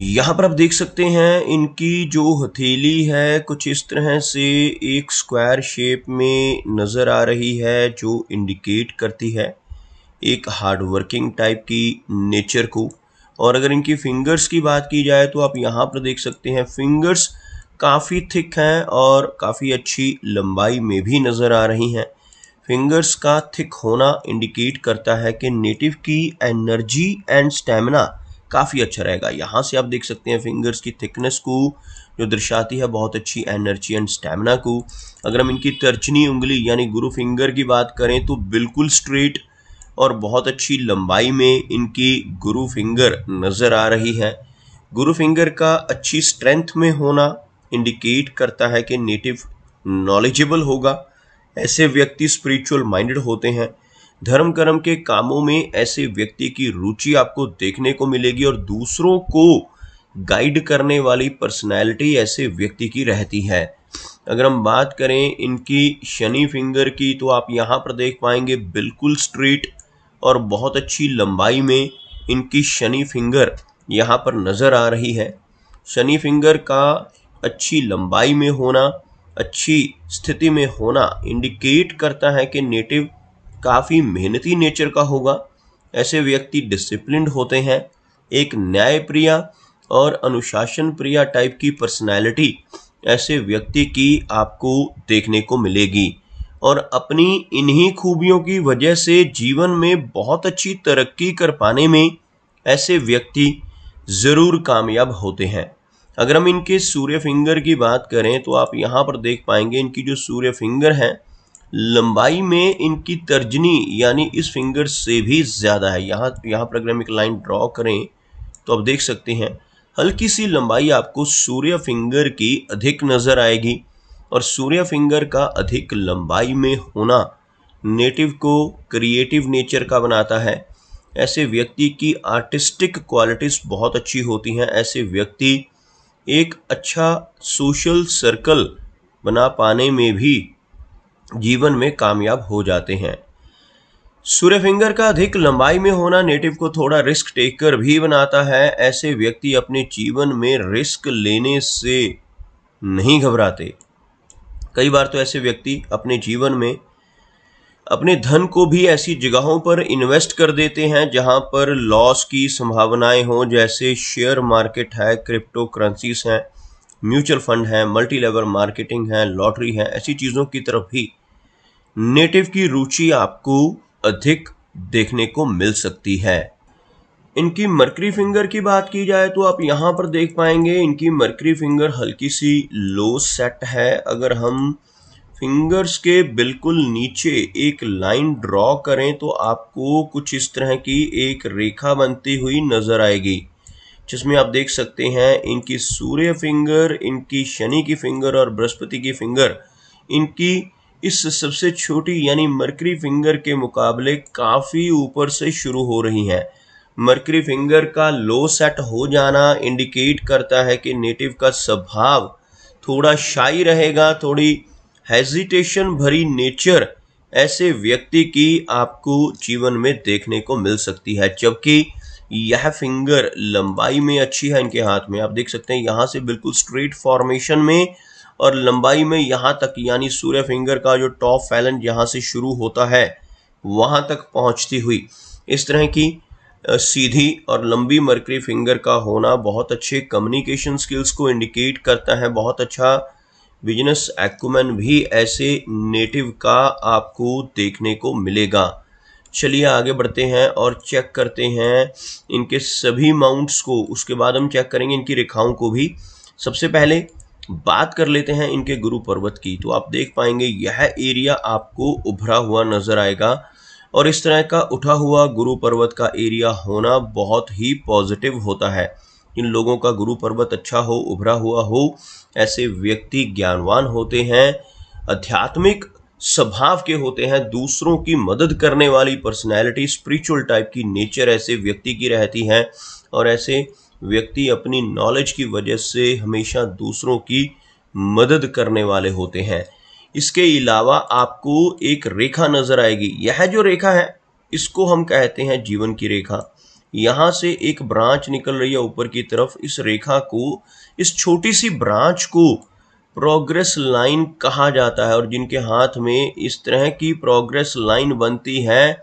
यहाँ पर आप देख सकते हैं इनकी जो हथेली है कुछ इस तरह से एक स्क्वायर शेप में नज़र आ रही है, जो इंडिकेट करती है एक हार्ड वर्किंग टाइप की नेचर को। और अगर इनकी फिंगर्स की बात की जाए तो आप यहाँ पर देख सकते हैं फिंगर्स काफ़ी थिक हैं और काफ़ी अच्छी लंबाई में भी नज़र आ रही हैं। फिंगर्स का थिक होना इंडिकेट करता है कि नेटिव की एनर्जी एंड स्टेमिना काफ़ी अच्छा रहेगा। यहाँ से आप देख सकते हैं फिंगर्स की थिकनेस को, जो दर्शाती है बहुत अच्छी एनर्जी एंड स्टेमिना को। अगर हम इनकी तर्जनी उंगली यानी गुरु फिंगर की बात करें तो बिल्कुल स्ट्रेट और बहुत अच्छी लंबाई में इनकी गुरु फिंगर नज़र आ रही है। गुरु फिंगर का अच्छी स्ट्रेंथ में होना इंडिकेट करता है कि नेटिव नॉलेजेबल होगा। ऐसे व्यक्ति स्पिरिचुअल माइंडेड होते हैं। धर्म कर्म के कामों में ऐसे व्यक्ति की रुचि आपको देखने को मिलेगी और दूसरों को गाइड करने वाली पर्सनैलिटी ऐसे व्यक्ति की रहती है। अगर हम बात करें इनकी शनि फिंगर की तो आप यहाँ पर देख पाएंगे बिल्कुल स्ट्रेट और बहुत अच्छी लंबाई में इनकी शनि फिंगर यहाँ पर नज़र आ रही है। शनि फिंगर का अच्छी लंबाई में होना, अच्छी स्थिति में होना इंडिकेट करता है कि नेटिव काफ़ी मेहनती नेचर का होगा। ऐसे व्यक्ति डिसिप्लिन्ड होते हैं। एक न्यायप्रिय और अनुशासन प्रिय टाइप की पर्सनैलिटी ऐसे व्यक्ति की आपको देखने को मिलेगी और अपनी इन्हीं खूबियों की वजह से जीवन में बहुत अच्छी तरक्की कर पाने में ऐसे व्यक्ति ज़रूर कामयाब होते हैं। अगर हम इनके सूर्य फिंगर की बात करें तो आप यहाँ पर देख पाएंगे इनकी जो सूर्य फिंगर है लंबाई में इनकी तर्जनी यानी इस फिंगर से भी ज़्यादा है। यहाँ पर अगर हम एक लाइन ड्रॉ करें तो आप देख सकते हैं हल्की सी लंबाई आपको सूर्य फिंगर की अधिक नज़र आएगी और सूर्य फिंगर का अधिक लंबाई में होना नेटिव को क्रिएटिव नेचर का बनाता है। ऐसे व्यक्ति की आर्टिस्टिक क्वालिटीज़ बहुत अच्छी होती हैं। ऐसे व्यक्ति एक अच्छा सोशल सर्कल बना पाने में भी जीवन में कामयाब हो जाते हैं। सूर्य फिंगर का अधिक लंबाई में होना नेटिव को थोड़ा रिस्क टेकर भी बनाता है। ऐसे व्यक्ति अपने जीवन में रिस्क लेने से नहीं घबराते। कई बार तो ऐसे व्यक्ति अपने जीवन में अपने धन को भी ऐसी जगहों पर इन्वेस्ट कर देते हैं जहां पर लॉस की संभावनाएं हों, जैसे शेयर मार्केट है, क्रिप्टो करेंसीज हैं, म्यूचुअल फंड है, मल्टी लेवल मार्केटिंग है, लॉटरी है। ऐसी चीज़ों की तरफ भी नेटिव की रुचि आपको अधिक देखने को मिल सकती है। इनकी मरकरी फिंगर की बात की जाए तो आप यहाँ पर देख पाएंगे इनकी मरकरी फिंगर हल्की सी लो सेट है। अगर हम फिंगर्स के बिल्कुल नीचे एक लाइन ड्रॉ करें तो आपको कुछ इस तरह की एक रेखा बनती हुई नजर आएगी, जिसमें आप देख सकते हैं इनकी सूर्य फिंगर, इनकी शनि की फिंगर और बृहस्पति की फिंगर इनकी इस सबसे छोटी यानी मरकरी फिंगर के मुकाबले काफ़ी ऊपर से शुरू हो रही हैं। मरकरी फिंगर का लो सेट हो जाना इंडिकेट करता है कि नेटिव का स्वभाव थोड़ा शाई रहेगा, थोड़ी हेजिटेशन भरी नेचर ऐसे व्यक्ति की आपको जीवन में देखने को मिल सकती है। जबकि यह फिंगर लंबाई में अच्छी है इनके हाथ में, आप देख सकते हैं यहाँ से बिल्कुल स्ट्रेट फॉर्मेशन में और लंबाई में यहाँ तक यानी सूर्य फिंगर का जो टॉप फैलेंज यहाँ से शुरू होता है वहाँ तक पहुँचती हुई इस तरह की सीधी और लंबी मरकरी फिंगर का होना बहुत अच्छे कम्युनिकेशन स्किल्स को इंडिकेट करता है। बहुत अच्छा बिजनेस एक्यूमेन भी ऐसे नेटिव का आपको देखने को मिलेगा। चलिए आगे बढ़ते हैं और चेक करते हैं इनके सभी माउंट्स को, उसके बाद हम चेक करेंगे इनकी रेखाओं को भी। सबसे पहले बात कर लेते हैं इनके गुरु पर्वत की। तो आप देख पाएंगे यह एरिया आपको उभरा हुआ नजर आएगा और इस तरह का उठा हुआ गुरु पर्वत का एरिया होना बहुत ही पॉजिटिव होता है। इन लोगों का गुरु पर्वत अच्छा हो, उभरा हुआ हो, ऐसे व्यक्ति ज्ञानवान होते हैं, आध्यात्मिक स्वभाव के होते हैं, दूसरों की मदद करने वाली पर्सनैलिटी, स्पिरिचुअल टाइप की नेचर ऐसे व्यक्ति की रहती है और ऐसे व्यक्ति अपनी नॉलेज की वजह से हमेशा दूसरों की मदद करने वाले होते हैं। इसके अलावा आपको एक रेखा नजर आएगी। यह जो रेखा है इसको हम कहते हैं जीवन की रेखा। यहाँ से एक ब्रांच निकल रही है ऊपर की तरफ। इस रेखा को, इस छोटी सी ब्रांच को प्रोग्रेस लाइन कहा जाता है। और जिनके हाथ में इस तरह की प्रोग्रेस लाइन बनती है,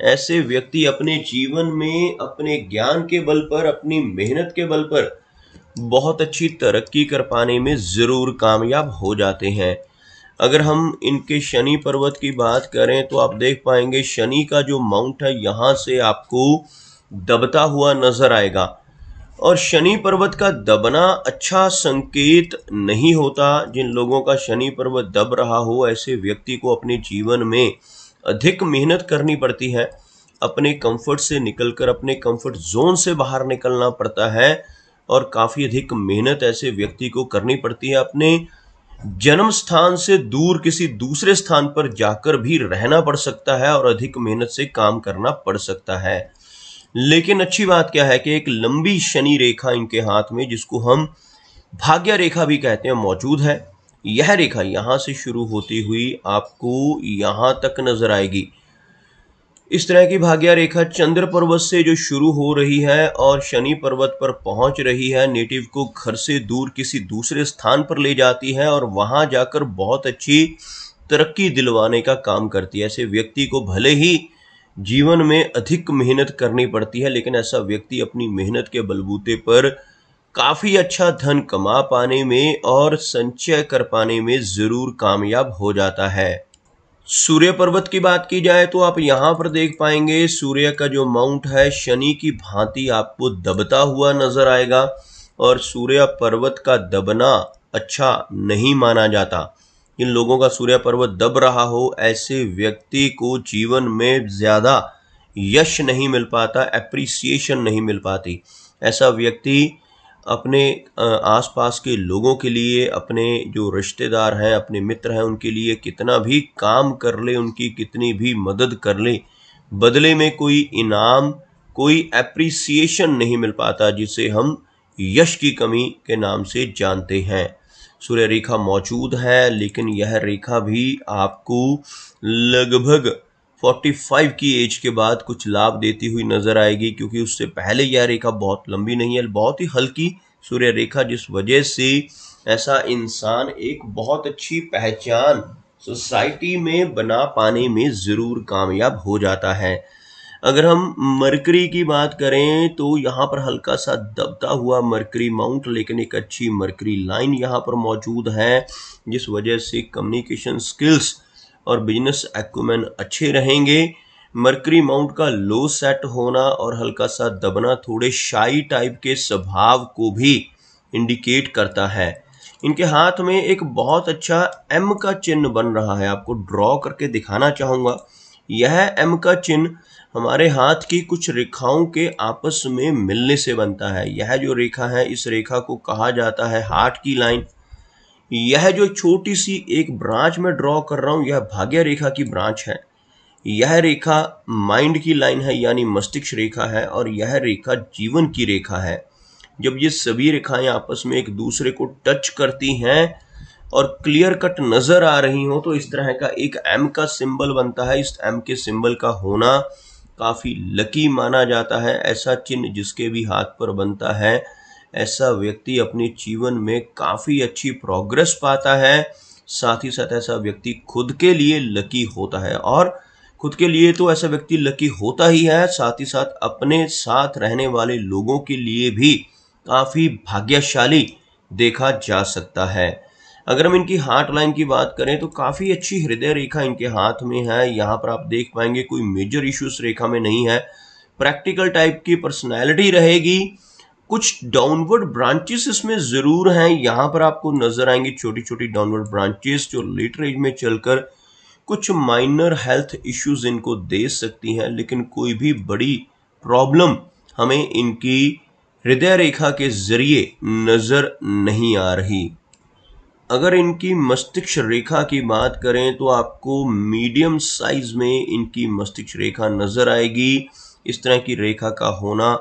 ऐसे व्यक्ति अपने जीवन में अपने ज्ञान के बल पर, अपनी मेहनत के बल पर बहुत अच्छी तरक्की कर पाने में ज़रूर कामयाब हो जाते हैं। अगर हम इनके शनि पर्वत की बात करें तो आप देख पाएंगे शनि का जो माउंट है यहाँ से आपको दबता हुआ नजर आएगा। और शनि पर्वत का दबना अच्छा संकेत नहीं होता। जिन लोगों का शनि पर्वत दब रहा हो, ऐसे व्यक्ति को अपने जीवन में अधिक मेहनत करनी पड़ती है। अपने कंफर्ट से निकलकर अपने कंफर्ट जोन से बाहर निकलना पड़ता है और काफ़ी अधिक मेहनत ऐसे व्यक्ति को करनी पड़ती है। अपने जन्म स्थान से दूर किसी दूसरे स्थान पर जाकर भी रहना पड़ सकता है और अधिक मेहनत से काम करना पड़ सकता है। लेकिन अच्छी बात क्या है कि एक लंबी शनि रेखा इनके हाथ में, जिसको हम भाग्य रेखा भी कहते हैं, मौजूद है। यह रेखा यहाँ से शुरू होती हुई आपको यहाँ तक नजर आएगी। इस तरह की भाग्य रेखा चंद्र पर्वत से जो शुरू हो रही है और शनि पर्वत पर पहुंच रही है, नेटिव को घर से दूर किसी दूसरे स्थान पर ले जाती है और वहां जाकर बहुत अच्छी तरक्की दिलवाने का काम करती है। ऐसे व्यक्ति को भले ही जीवन में अधिक मेहनत करनी पड़ती है, लेकिन ऐसा व्यक्ति अपनी मेहनत के बलबूते पर काफी अच्छा धन कमा पाने में और संचय कर पाने में जरूर कामयाब हो जाता है। सूर्य पर्वत की बात की जाए तो आप यहाँ पर देख पाएंगे सूर्य का जो माउंट है शनि की भांति आपको दबता हुआ नजर आएगा। और सूर्य पर्वत का दबना अच्छा नहीं माना जाता। इन लोगों का सूर्य पर्वत दब रहा हो, ऐसे व्यक्ति को जीवन में ज्यादा यश नहीं मिल पाता, एप्रिसिएशन नहीं मिल पाती। ऐसा व्यक्ति अपने आसपास के लोगों के लिए, अपने जो रिश्तेदार हैं, अपने मित्र हैं, उनके लिए कितना भी काम कर ले, उनकी कितनी भी मदद कर ले, बदले में कोई इनाम, कोई एप्रिसिएशन नहीं मिल पाता, जिसे हम यश की कमी के नाम से जानते हैं। सूर्य रेखा मौजूद है, लेकिन यह रेखा भी आपको लगभग 45 की एज के बाद कुछ लाभ देती हुई नजर आएगी, क्योंकि उससे पहले यह रेखा बहुत लंबी नहीं है, बहुत ही हल्की सूर्य रेखा, जिस वजह से ऐसा इंसान एक बहुत अच्छी पहचान सोसाइटी में बना पाने में जरूर कामयाब हो जाता है। अगर हम मरकरी की बात करें तो यहाँ पर हल्का सा दबता हुआ मरकरी माउंट, लेकिन एक अच्छी मरकरी लाइन यहाँ पर मौजूद है, जिस वजह से कम्युनिकेशन स्किल्स और बिजनेस एक्यूमेन अच्छे रहेंगे। मरकरी माउंट का लो सेट होना और हल्का सा दबना थोड़े शाई टाइप के स्वभाव को भी इंडिकेट करता है। इनके हाथ में एक बहुत अच्छा एम का चिन्ह बन रहा है, आपको ड्रॉ करके दिखाना चाहूंगा। यह एम का चिन्ह हमारे हाथ की कुछ रेखाओं के आपस में मिलने से बनता है। यह जो रेखा है, इस रेखा को कहा जाता है हार्ट की लाइन। यह जो छोटी सी एक ब्रांच में ड्रॉ कर रहा हूं, यह भाग्य रेखा की ब्रांच है। यह रेखा माइंड की लाइन है, यानी मस्तिष्क रेखा है, और यह रेखा जीवन की रेखा है। जब ये सभी रेखाएं आपस में एक दूसरे को टच करती हैं और क्लियर कट नजर आ रही हो, तो इस तरह का एक एम का सिंबल बनता है। इस एम के सिंबल का होना काफी लकी माना जाता है। ऐसा चिन्ह जिसके भी हाथ पर बनता है, ऐसा व्यक्ति अपने जीवन में काफी अच्छी प्रोग्रेस पाता है। साथ ही साथ ऐसा व्यक्ति खुद के लिए लकी होता है, और खुद के लिए तो ऐसा व्यक्ति लकी होता ही है, साथ ही साथ अपने साथ रहने वाले लोगों के लिए भी काफी भाग्यशाली देखा जा सकता है। अगर हम इनकी हार्ट लाइन की बात करें तो काफी अच्छी हृदय रेखा इनके हाथ में है। यहाँ पर आप देख पाएंगे कोई मेजर इश्यूज रेखा में नहीं है। प्रैक्टिकल टाइप की पर्सनैलिटी रहेगी। कुछ डाउनवर्ड ब्रांचेस इसमें जरूर हैं, यहाँ पर आपको नजर आएंगी छोटी छोटी डाउनवर्ड ब्रांचेस, जो लेटर एज में चलकर कुछ माइनर हेल्थ इश्यूज इनको दे सकती हैं, लेकिन कोई भी बड़ी प्रॉब्लम हमें इनकी हृदय रेखा के जरिए नजर नहीं आ रही। अगर इनकी मस्तिष्क रेखा की बात करें तो आपको मीडियम साइज में इनकी मस्तिष्क रेखा नजर आएगी। इस तरह की रेखा का होना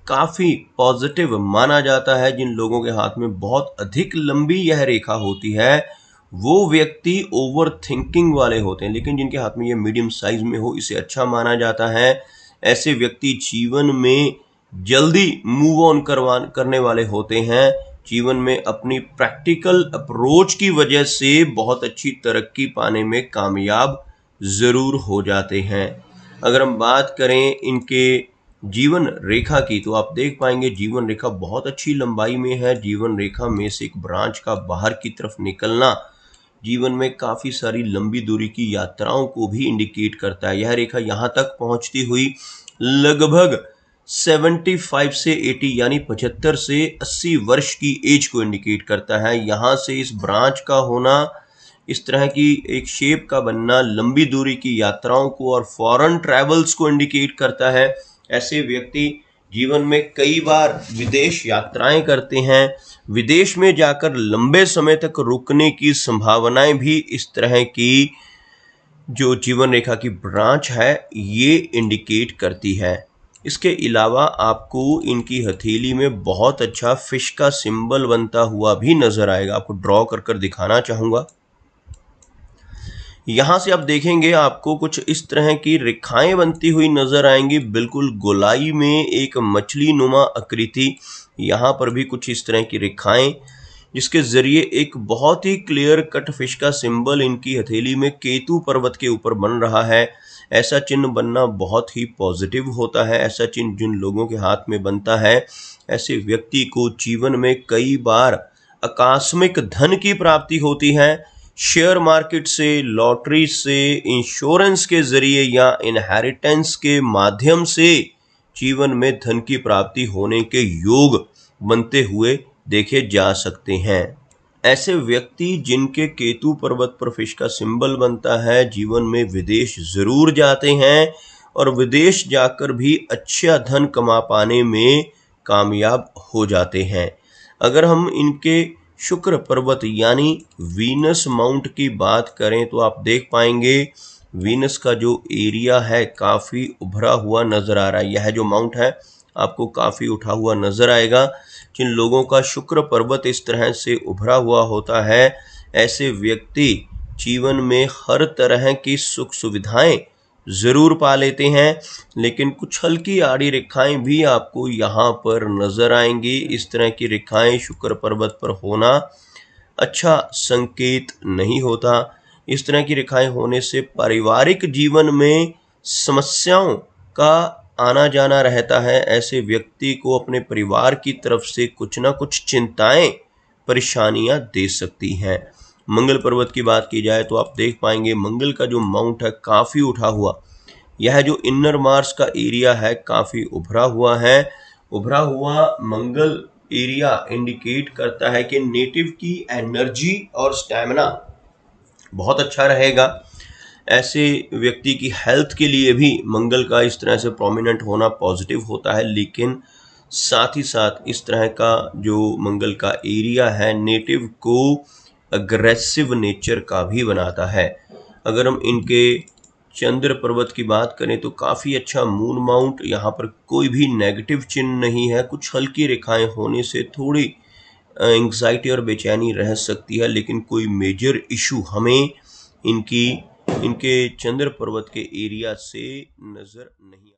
काफी पॉजिटिव माना जाता है। जिन लोगों के हाथ में बहुत अधिक लंबी यह रेखा होती है, वो व्यक्ति ओवर थिंकिंग वाले होते हैं, लेकिन जिनके हाथ में ये मीडियम साइज में हो, इसे अच्छा माना जाता है। ऐसे व्यक्ति जीवन में जल्दी मूव ऑन करने वाले होते हैं, जीवन में अपनी प्रैक्टिकल अप्रोच की वजह से बहुत अच्छी तरक्की पाने में कामयाब ज़रूर हो जाते हैं। अगर हम बात करें इनके जीवन रेखा की, तो आप देख पाएंगे जीवन रेखा बहुत अच्छी लंबाई में है। जीवन रेखा में से एक ब्रांच का बाहर की तरफ निकलना जीवन में काफ़ी सारी लंबी दूरी की यात्राओं को भी इंडिकेट करता है। यह रेखा यहाँ तक पहुँचती हुई लगभग 75 से 80 यानी 75 से 80 वर्ष की एज को इंडिकेट करता है। यहाँ से इस ब्रांच का होना, इस तरह की एक शेप का बनना लंबी दूरी की यात्राओं को और फॉरेन ट्रैवल्स को इंडिकेट करता है। ऐसे व्यक्ति जीवन में कई बार विदेश यात्राएं करते हैं। विदेश में जाकर लंबे समय तक रुकने की संभावनाएं भी इस तरह की जो जीवन रेखा की ब्रांच है ये इंडिकेट करती है। इसके अलावा आपको इनकी हथेली में बहुत अच्छा फिश का सिंबल बनता हुआ भी नजर आएगा। आपको ड्रॉ कर दिखाना चाहूंगा। यहाँ से आप देखेंगे आपको कुछ इस तरह की रेखाएं बनती हुई नजर आएंगी, बिल्कुल गोलाई में एक मछली नुमा आकृति। यहाँ पर भी कुछ इस तरह की रेखाएं, जिसके जरिए एक बहुत ही क्लियर कट फिश का सिंबल इनकी हथेली में केतु पर्वत के ऊपर बन रहा है। ऐसा चिन्ह बनना बहुत ही पॉजिटिव होता है। ऐसा चिन्ह जिन लोगों के हाथ में बनता है, ऐसे व्यक्ति को जीवन में कई बार आकस्मिक धन की प्राप्ति होती है। शेयर मार्केट से, लॉटरी से, इंश्योरेंस के जरिए या इनहेरिटेंस के माध्यम से जीवन में धन की प्राप्ति होने के योग बनते हुए देखे जा सकते हैं। ऐसे व्यक्ति जिनके केतु पर्वत पर फिश का सिंबल बनता है, जीवन में विदेश जरूर जाते हैं और विदेश जाकर भी अच्छा धन कमा पाने में कामयाब हो जाते हैं। अगर हम इनके शुक्र पर्वत यानी वीनस माउंट की बात करें, तो आप देख पाएंगे वीनस का जो एरिया है काफ़ी उभरा हुआ नज़र आ रहा है। यह जो माउंट है आपको काफ़ी उठा हुआ नज़र आएगा। जिन लोगों का शुक्र पर्वत इस तरह से उभरा हुआ होता है, ऐसे व्यक्ति जीवन में हर तरह की सुख सुविधाएं ज़रूर पा लेते हैं, लेकिन कुछ हल्की आड़ी रेखाएं भी आपको यहाँ पर नज़र आएंगी। इस तरह की रेखाएं शुक्र पर्वत पर होना अच्छा संकेत नहीं होता। इस तरह की रेखाएं होने से पारिवारिक जीवन में समस्याओं का आना जाना रहता है। ऐसे व्यक्ति को अपने परिवार की तरफ से कुछ ना कुछ चिंताएं, परेशानियां दे सकती हैं। मंगल पर्वत की बात की जाए तो आप देख पाएंगे मंगल का जो माउंट है काफ़ी उठा हुआ। यह जो इनर मार्स का एरिया है काफ़ी उभरा हुआ है। उभरा हुआ मंगल एरिया इंडिकेट करता है कि नेटिव की एनर्जी और स्टैमिना बहुत अच्छा रहेगा। ऐसे व्यक्ति की हेल्थ के लिए भी मंगल का इस तरह से प्रोमिनेंट होना पॉजिटिव होता है, लेकिन साथ ही साथ इस तरह का जो मंगल का एरिया है नेटिव को अग्रेसिव नेचर का भी बनाता है। अगर हम इनके चंद्र पर्वत की बात करें तो काफ़ी अच्छा मून माउंट, यहाँ पर कोई भी नेगेटिव चिन्ह नहीं है। कुछ हल्की रेखाएं होने से थोड़ी एंग्जाइटी और बेचैनी रह सकती है, लेकिन कोई मेजर इशू हमें इनके चंद्र पर्वत के एरिया से नज़र नहीं